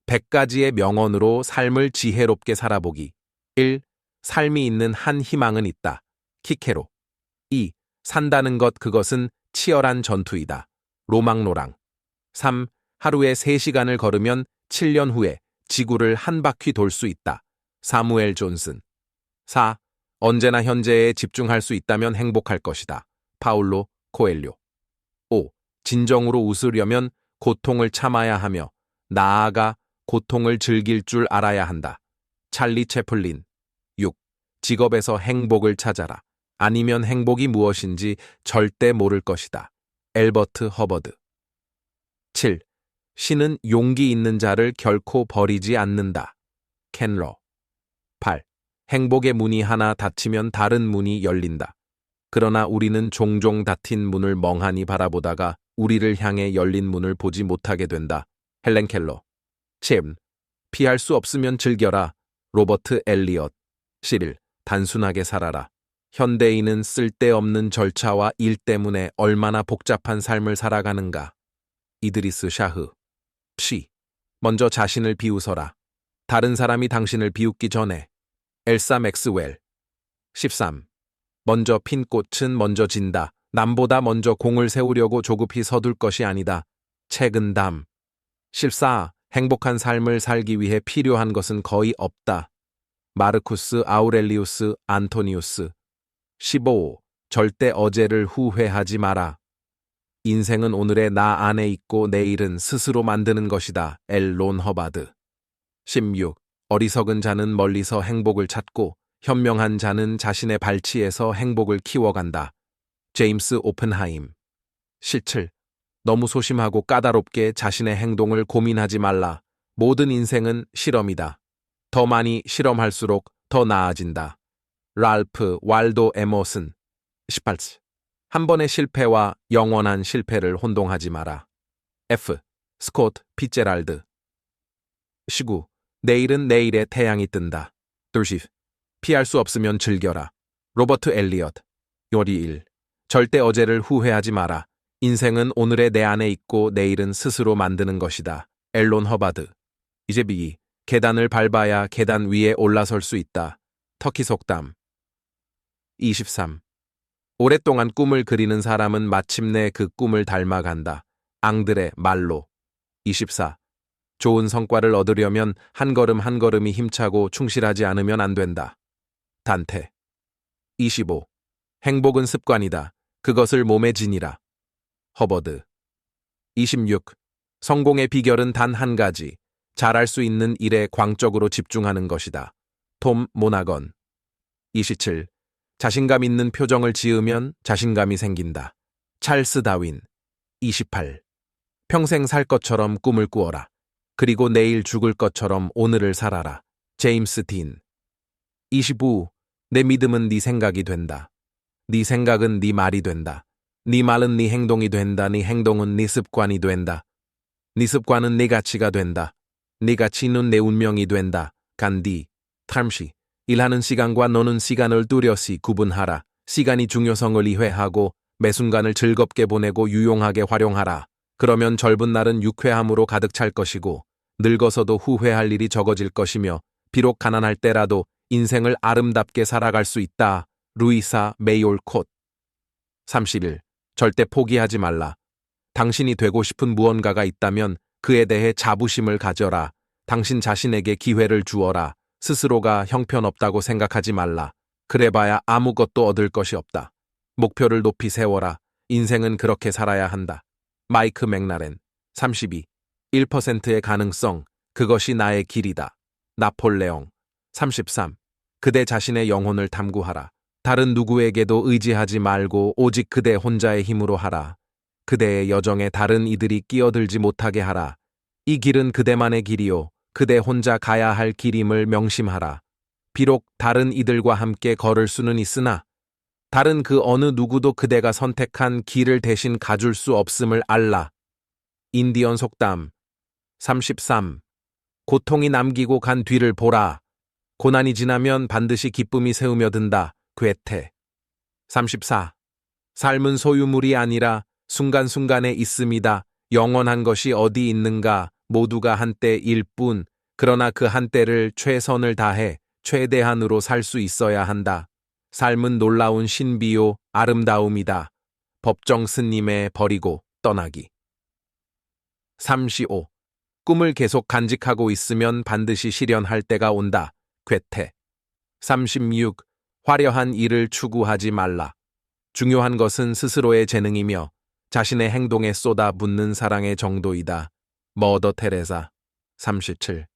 100가지의 명언으로 삶을 지혜롭게 살아보기. 1. 삶이 있는 한 희망은 있다. 키케로. 2. 산다는 것 그것은 치열한 전투이다. 로망로랑. 3. 하루에 3시간을 걸으면 7년 후에 지구를 한 바퀴 돌 수 있다. 사무엘 존슨. 4. 언제나 현재에 집중할 수 있다면 행복할 것이다. 파울로 코엘료. 5. 진정으로 웃으려면 고통을 참아야 하며 나아가 고통을 즐길 줄 알아야 한다. 찰리 채플린. 6. 직업에서 행복을 찾아라. 아니면 행복이 무엇인지 절대 모를 것이다. 엘버트 허버드. 7. 신은 용기 있는 자를 결코 버리지 않는다. 켄러. 8. 행복의 문이 하나 닫히면 다른 문이 열린다. 그러나 우리는 종종 닫힌 문을 멍하니 바라보다가 우리를 향해 열린 문을 보지 못하게 된다. 헬렌 켈러. 7. 피할 수 없으면 즐겨라. 로버트 엘리엇. 11. 단순하게 살아라. 현대인은 쓸데없는 절차와 일 때문에 얼마나 복잡한 삶을 살아가는가. 이드리스 샤흐. 시. 먼저 자신을 비웃어라. 다른 사람이 당신을 비웃기 전에. 엘사 맥스웰. 13. 먼저 핀 꽃은 먼저 진다. 남보다 먼저 공을 세우려고 조급히 서둘 것이 아니다. 책은담. 14. 행복한 삶을 살기 위해 필요한 것은 거의 없다. 마르쿠스 아우렐리우스 안토니우스. 15. 절대 어제를 후회하지 마라. 인생은 오늘의 나 안에 있고 내일은 스스로 만드는 것이다. 론 허바드. 16. 어리석은 자는 멀리서 행복을 찾고 현명한 자는 자신의 발치에서 행복을 키워간다. 제임스 오펜하임. 17. 너무 소심하고 까다롭게 자신의 행동을 고민하지 말라. 모든 인생은 실험이다. 더 많이 실험할수록 더 나아진다. 랄프 왈도 에머슨. 18. 한 번의 실패와 영원한 실패를 혼동하지 마라. F. 스콧 피제랄드. 19. 내일은 내일의 태양이 뜬다. 20. 피할 수 없으면 즐겨라. 로버트 엘리엇. 21. 절대 어제를 후회하지 마라. 인생은 오늘의 내 안에 있고 내일은 스스로 만드는 것이다. 론 허바드. 이제 B. 계단을 밟아야 계단 위에 올라설 수 있다. 터키 속담. 23. 오랫동안 꿈을 그리는 사람은 마침내 그 꿈을 닮아간다. 앙드레 말로. 24. 좋은 성과를 얻으려면 한 걸음 한 걸음이 힘차고 충실하지 않으면 안 된다. 단테. 25. 행복은 습관이다. 그것을 몸에 지니라. 허버드. 26. 성공의 비결은 단 한 가지. 잘할 수 있는 일에 광적으로 집중하는 것이다. 톰 모나건. 27. 자신감 있는 표정을 지으면 자신감이 생긴다. 찰스 다윈. 28. 평생 살 것처럼 꿈을 꾸어라. 그리고 내일 죽을 것처럼 오늘을 살아라. 제임스 딘. 25. 내 믿음은 네 생각이 된다. 네 생각은 네 말이 된다. 네 말은 네 행동이 된다. 네 행동은 네 습관이 된다. 네 습관은 네 가치가 된다. 네 가치는 내 운명이 된다. 간디. 탐시. 일하는 시간과 노는 시간을 뚜렷이 구분하라. 시간이 중요성을 이해하고 매 순간을 즐겁게 보내고 유용하게 활용하라. 그러면 젊은 날은 유쾌함으로 가득 찰 것이고 늙어서도 후회할 일이 적어질 것이며 비록 가난할 때라도 인생을 아름답게 살아갈 수 있다. 루이사 메이올 콧. 31. 절대 포기하지 말라. 당신이 되고 싶은 무언가가 있다면 그에 대해 자부심을 가져라. 당신 자신에게 기회를 주어라. 스스로가 형편없다고 생각하지 말라. 그래봐야 아무것도 얻을 것이 없다. 목표를 높이 세워라. 인생은 그렇게 살아야 한다. 마이크 맥라렌. 32. 1%의 가능성. 그것이 나의 길이다. 나폴레옹. 33. 그대 자신의 영혼을 탐구하라. 다른 누구에게도 의지하지 말고 오직 그대 혼자의 힘으로 하라. 그대의 여정에 다른 이들이 끼어들지 못하게 하라. 이 길은 그대만의 길이요. 그대 혼자 가야 할 길임을 명심하라. 비록 다른 이들과 함께 걸을 수는 있으나 다른 그 어느 누구도 그대가 선택한 길을 대신 가줄 수 없음을 알라. 인디언 속담. 33. 고통이 남기고 간 뒤를 보라. 고난이 지나면 반드시 기쁨이 새우며든다. 괴테. 34. 삶은 소유물이 아니라 순간순간에 있음이다. 영원한 것이 어디 있는가? 모두가 한때일 뿐, 그러나 그 한때를 최선을 다해 최대한으로 살 수 있어야 한다. 삶은 놀라운 신비요 아름다움이다. 법정 스님의 버리고 떠나기. 35. 꿈을 계속 간직하고 있으면 반드시 실현할 때가 온다. 괴테. 36. 화려한 일을 추구하지 말라. 중요한 것은 스스로의 재능이며 자신의 행동에 쏟아붓는 사랑의 정도이다. 머더 테레사. 37.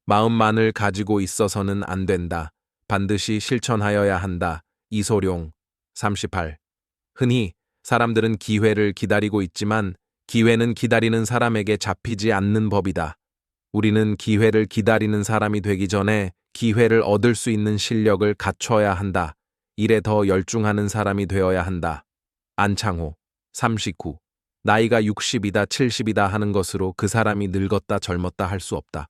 마음만을 가지고 있어서는 안 된다. 반드시 실천하여야 한다. 이소룡. 38. 흔히 사람들은 기회를 기다리고 있지만 기회는 기다리는 사람에게 잡히지 않는 법이다. 우리는 기회를 기다리는 사람이 되기 전에 기회를 얻을 수 있는 실력을 갖춰야 한다. 일에 더 열중하는 사람이 되어야 한다. 안창호. 39. 나이가 60이다 70이다 하는 것으로 그 사람이 늙었다 젊었다 할 수 없다.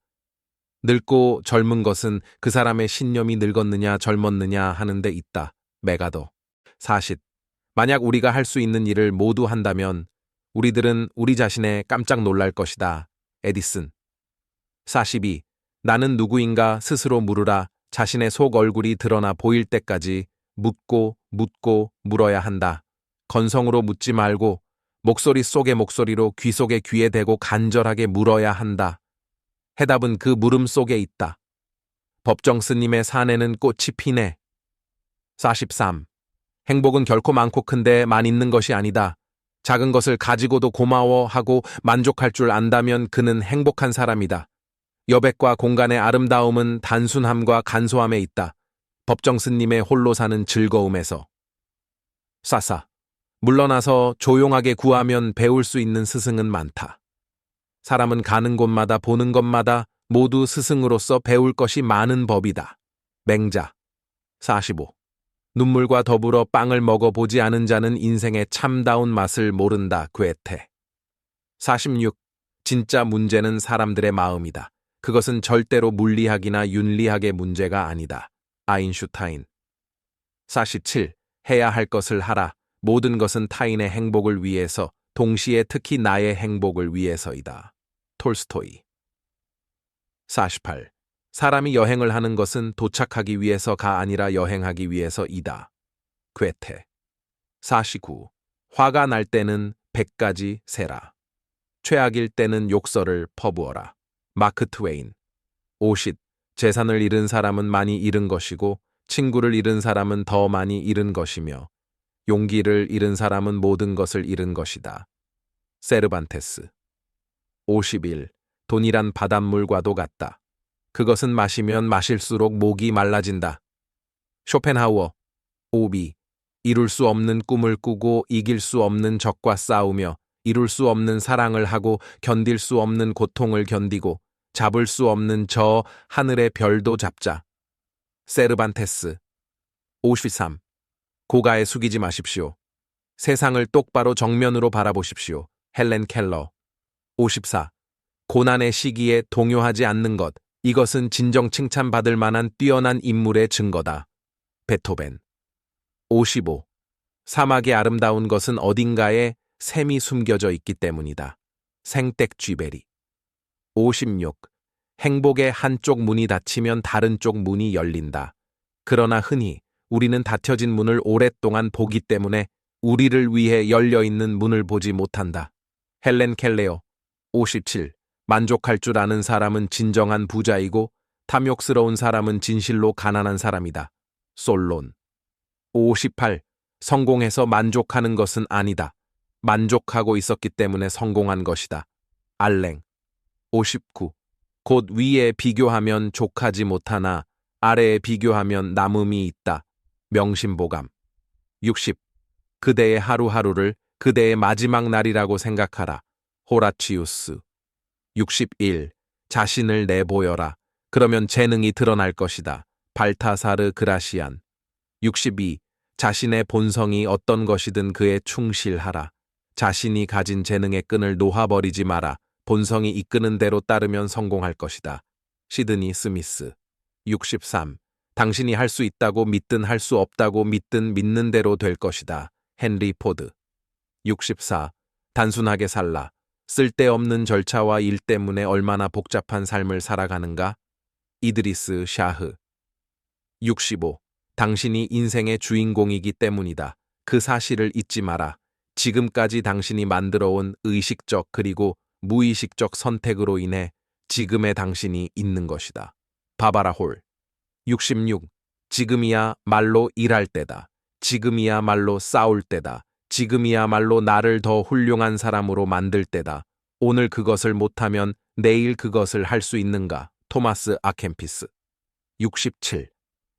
늙고 젊은 것은 그 사람의 신념이 늙었느냐 젊었느냐 하는 데 있다. 메가더. 40. 만약 우리가 할 수 있는 일을 모두 한다면 우리들은 우리 자신에 깜짝 놀랄 것이다. 에디슨. 42. 나는 누구인가 스스로 물으라. 자신의 속 얼굴이 드러나 보일 때까지 묻고 물어야 한다. 건성으로 묻지 말고 목소리 속의 목소리로 귀 속에 귀에 대고 간절하게 물어야 한다. 해답은 그 물음 속에 있다. 법정 스님의 산에는 꽃이 피네. 43. 행복은 결코 많고 큰데 만 있는 것이 아니다. 작은 것을 가지고도 고마워하고 만족할 줄 안다면 그는 행복한 사람이다. 여백과 공간의 아름다움은 단순함과 간소함에 있다. 법정 스님의 홀로 사는 즐거움에서. 싸싸. 물러나서 조용하게 구하면 배울 수 있는 스승은 많다. 사람은 가는 곳마다 보는 것마다 모두 스승으로서 배울 것이 많은 법이다. 맹자. 45. 눈물과 더불어 빵을 먹어보지 않은 자는 인생의 참다운 맛을 모른다. 괴테. 46. 진짜 문제는 사람들의 마음이다. 그것은 절대로 물리학이나 윤리학의 문제가 아니다. 아인슈타인. 47. 해야 할 것을 하라. 모든 것은 타인의 행복을 위해서, 동시에 특히 나의 행복을 위해서이다. 톨스토이. 48. 사람이 여행을 하는 것은 도착하기 위해서가 아니라 여행하기 위해서이다. 괴테. 49. 화가 날 때는 100가지 세라. 최악일 때는 욕설을 퍼부어라. 마크 트웨인. 50. 재산을 잃은 사람은 많이 잃은 것이고 친구를 잃은 사람은 더 많이 잃은 것이며 용기를 잃은 사람은 모든 것을 잃은 것이다. 세르반테스. 51. 돈이란 바닷물과도 같다. 그것은 마시면 마실수록 목이 말라진다. 쇼펜하우어. 5b. 이룰 수 없는 꿈을 꾸고 이길 수 없는 적과 싸우며 이룰 수 없는 사랑을 하고 견딜 수 없는 고통을 견디고 잡을 수 없는 저 하늘의 별도 잡자. 세르반테스. 53. 고가에 숙이지 마십시오. 세상을 똑바로 정면으로 바라보십시오. 헬렌 켈러. 54. 고난의 시기에 동요하지 않는 것. 이것은 진정 칭찬받을 만한 뛰어난 인물의 증거다. 베토벤. 55. 사막의 아름다운 것은 어딘가에 샘이 숨겨져 있기 때문이다. 생텍 쥐베리. 56. 행복의 한쪽 문이 닫히면 다른 쪽 문이 열린다. 그러나 흔히 우리는 닫혀진 문을 오랫동안 보기 때문에 우리를 위해 열려있는 문을 보지 못한다. 헬렌 켈레어. 57. 만족할 줄 아는 사람은 진정한 부자이고 탐욕스러운 사람은 진실로 가난한 사람이다. 솔론. 58. 성공해서 만족하는 것은 아니다. 만족하고 있었기 때문에 성공한 것이다. 알랭. 59. 곧 위에 비교하면 족하지 못하나 아래에 비교하면 남음이 있다. 명심보감. 60. 그대의 하루하루를 그대의 마지막 날이라고 생각하라. 호라치우스. 61. 자신을 내보여라. 그러면 재능이 드러날 것이다. 발타사르 그라시안. 62. 자신의 본성이 어떤 것이든 그에 충실하라. 자신이 가진 재능의 끈을 놓아버리지 마라. 본성이 이끄는 대로 따르면 성공할 것이다. 시드니 스미스. 63. 당신이 할 수 있다고 믿든 할 수 없다고 믿든 믿는 대로 될 것이다. 헨리 포드. 64. 단순하게 살라. 쓸데없는 절차와 일 때문에 얼마나 복잡한 삶을 살아가는가? 이드리스 샤흐. 65. 당신이 인생의 주인공이기 때문이다. 그 사실을 잊지 마라. 지금까지 당신이 만들어온 의식적 그리고 무의식적 선택으로 인해 지금의 당신이 있는 것이다. 바바라 홀. 66. 지금이야 말로 일할 때다. 지금이야말로 싸울 때다. 지금이야말로 나를 더 훌륭한 사람으로 만들 때다. 오늘 그것을 못하면 내일 그것을 할 수 있는가? 토마스 아켐피스. 67.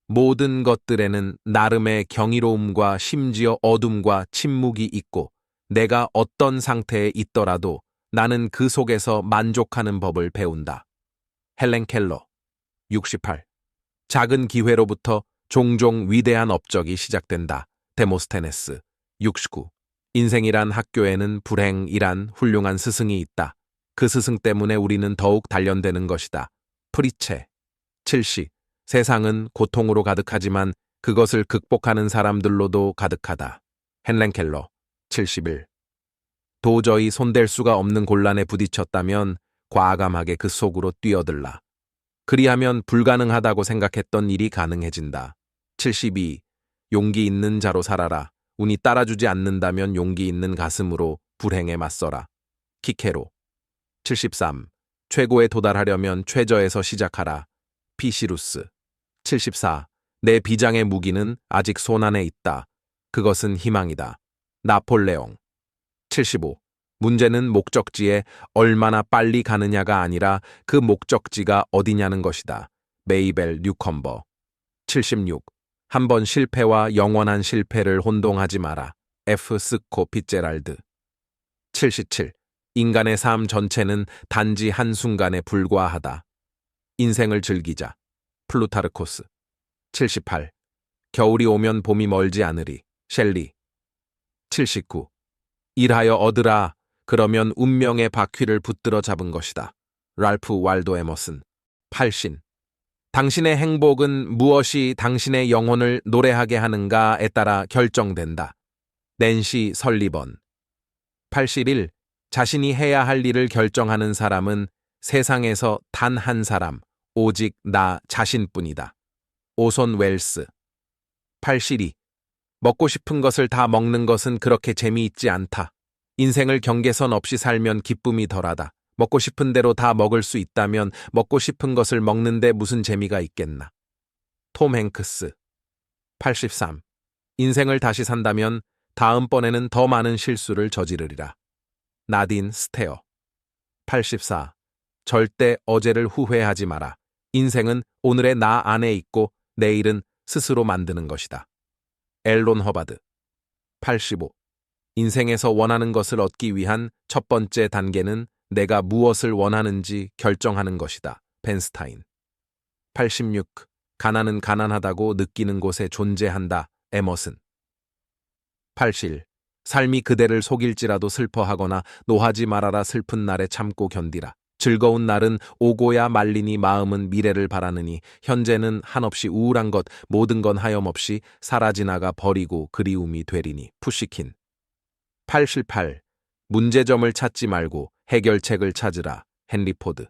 모든 것들에는 나름의 경이로움과 심지어 어둠과 침묵이 있고 내가 어떤 상태에 있더라도 나는 그 속에서 만족하는 법을 배운다. 헬렌 켈러. 68. 작은 기회로부터 종종 위대한 업적이 시작된다. 데모스테네스. 69. 인생이란 학교에는 불행이란 훌륭한 스승이 있다. 그 스승 때문에 우리는 더욱 단련되는 것이다. 프리체. 70. 세상은 고통으로 가득하지만 그것을 극복하는 사람들로도 가득하다. 헨렌 켈러. 71. 도저히 손댈 수가 없는 곤란에 부딪혔다면 과감하게 그 속으로 뛰어들라. 그리하면 불가능하다고 생각했던 일이 가능해진다. 72. 용기 있는 자로 살아라. 운이 따라주지 않는다면 용기 있는 가슴으로 불행에 맞서라. 키케로. 73. 최고에 도달하려면 최저에서 시작하라. 피시루스. 74. 내 비장의 무기는 아직 손안에 있다. 그것은 희망이다. 나폴레옹. 75. 문제는 목적지에 얼마나 빨리 가느냐가 아니라 그 목적지가 어디냐는 것이다. 메이벨 뉴컴버. 76. 한 번 실패와 영원한 실패를 혼동하지 마라. F. 스코 피제랄드. 77. 인간의 삶 전체는 단지 한순간에 불과하다. 인생을 즐기자. 플루타르코스. 78. 겨울이 오면 봄이 멀지 않으리. 셸리. 79. 일하여 얻으라. 그러면 운명의 바퀴를 붙들어 잡은 것이다. 랄프 waldo 에머슨. 80. 당신의 행복은 무엇이 당신의 영혼을 노래하게 하는가에 따라 결정된다. 낸시 설리번. 81. 자신이 해야 할 일을 결정하는 사람은 세상에서 단 한 사람, 오직 나 자신뿐이다. 오손 웰스. 82. 먹고 싶은 것을 다 먹는 것은 그렇게 재미있지 않다. 인생을 경계선 없이 살면 기쁨이 덜하다. 먹고 싶은 대로 다 먹을 수 있다면 먹고 싶은 것을 먹는데 무슨 재미가 있겠나. 톰 행크스. 83. 인생을 다시 산다면 다음번에는 더 많은 실수를 저지르리라. 나딘 스테어. 84. 절대 어제를 후회하지 마라. 인생은 오늘의 나 안에 있고 내일은 스스로 만드는 것이다. 앨론 허바드. 85. 인생에서 원하는 것을 얻기 위한 첫 번째 단계는 내가 무엇을 원하는지 결정하는 것이다. 벤스타인. 86. 가난은 가난하다고 느끼는 곳에 존재한다. 에머슨. 87. 삶이 그대를 속일지라도 슬퍼하거나 노하지 말아라. 슬픈 날에 참고 견디라. 즐거운 날은 오고야 말리니 마음은 미래를 바라느니 현재는 한없이 우울한 것 모든 건 하염없이 사라지나가 버리고 그리움이 되리니. 푸시킨. 88. 문제점을 찾지 말고 해결책을 찾으라. 헨리 포드.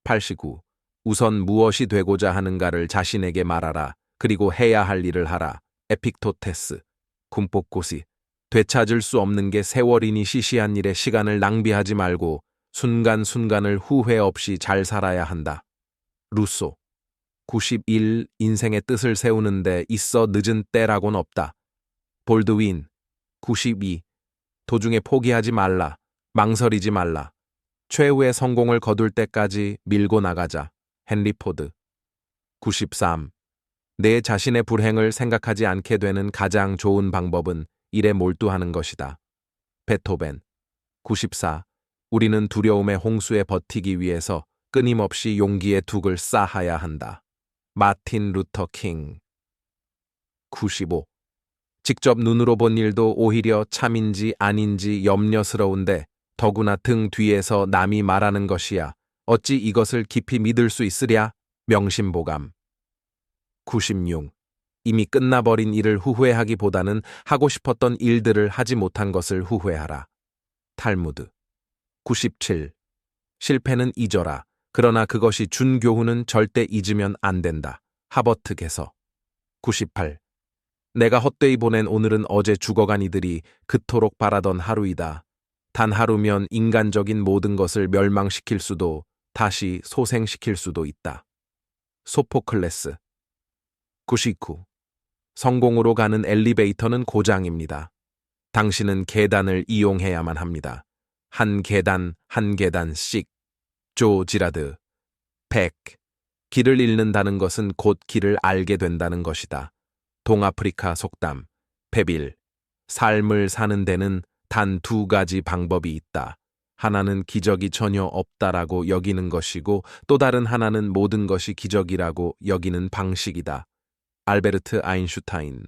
89. 우선 무엇이 되고자 하는가를 자신에게 말하라. 그리고 해야 할 일을 하라. 에픽토테스. 군복고시. 되찾을 수 없는 게 세월이니 시시한 일에 시간을 낭비하지 말고 순간순간을 후회 없이 잘 살아야 한다. 루소. 91. 인생의 뜻을 세우는데 있어 늦은 때라곤 없다. 볼드윈. 92. 도중에 포기하지 말라. 망설이지 말라. 최후의 성공을 거둘 때까지 밀고 나가자. 헨리 포드. 93. 내 자신의 불행을 생각하지 않게 되는 가장 좋은 방법은 일에 몰두하는 것이다. 베토벤. 94. 우리는 두려움의 홍수에 버티기 위해서 끊임없이 용기의 둑을 쌓아야 한다. 마틴 루터 킹. 95. 직접 눈으로 본 일도 오히려 참인지 아닌지 염려스러운데 더구나 등 뒤에서 남이 말하는 것이야. 어찌 이것을 깊이 믿을 수 있으랴? 명심보감. 96. 이미 끝나버린 일을 후회하기보다는 하고 싶었던 일들을 하지 못한 것을 후회하라. 탈무드. 97. 실패는 잊어라. 그러나 그것이 준 교훈은 절대 잊으면 안 된다. 하버트 개서. 98. 내가 헛되이 보낸 오늘은 어제 죽어간 이들이 그토록 바라던 하루이다. 단 하루면 인간적인 모든 것을 멸망시킬 수도 다시 소생시킬 수도 있다. 소포클레스. 99. 성공으로 가는 엘리베이터는 고장입니다. 당신은 계단을 이용해야만 합니다. 한 계단 한 계단씩. 조 지라드. 100. 길을 잃는다는 것은 곧 길을 알게 된다는 것이다. 동아프리카 속담. 페빌. 삶을 사는 데는 단 2가지 방법이 있다. 하나는 기적이 전혀 없다라고 여기는 것이고 또 다른 하나는 모든 것이 기적이라고 여기는 방식이다. 알베르트 아인슈타인.